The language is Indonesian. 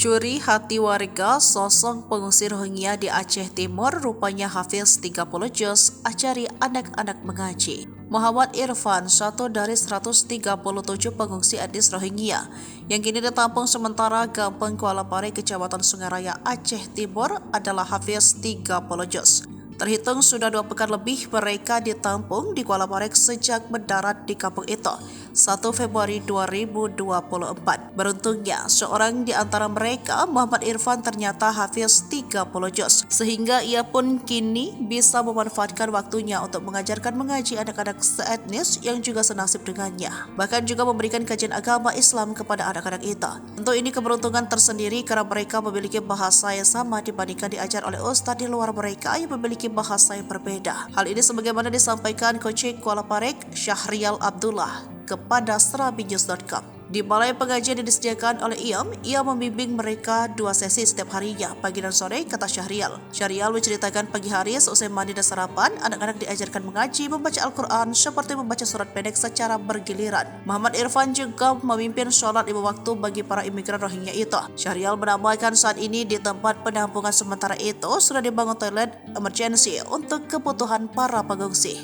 Curi hati warga, sosok pengungsi Rohingya di Aceh Timur rupanya Hafiz 30 juz ajari anak-anak mengaji. Muhammad Irfan, satu dari 137 pengungsi etnis Rohingya yang kini ditampung sementara Kampung Kuala Pare, Kecamatan Sungai Raya, Aceh Timur adalah Hafiz 30 juz. Terhitung sudah 2 pekan lebih mereka ditampung di Kuala Pare sejak mendarat di kampung itu 1 Februari 2024. Beruntungnya, seorang di antara mereka, Muhammad Irfan, ternyata Hafiz 30 juz, sehingga ia pun kini bisa memanfaatkan waktunya untuk mengajarkan mengaji anak-anak seetnis yang juga senasib dengannya. Bahkan juga memberikan kajian agama Islam kepada anak-anak itu. Tentu ini keberuntungan tersendiri karena mereka memiliki bahasa yang sama dibandingkan diajar oleh ustadz di luar mereka yang memiliki bahasa yang berbeda. Hal ini sebagaimana disampaikan Coach Kuala Pare, Syahrial Abdullah, kepada serabinews.com. Di balai pengajian yang disediakan oleh IAM, ia membimbing mereka 2 sesi setiap harinya, pagi dan sore, kata Syahrial. Syahrial menceritakan pagi hari seusai mandi dan sarapan, anak-anak diajarkan mengaji, membaca Al-Quran, seperti membaca surat pendek secara bergiliran. Muhammad Irfan juga memimpin sholat 5 waktu bagi para imigran Rohingya itu. Syahrial menambahkan saat ini di tempat penampungan sementara itu sudah dibangun toilet emergency untuk kebutuhan para pengungsi.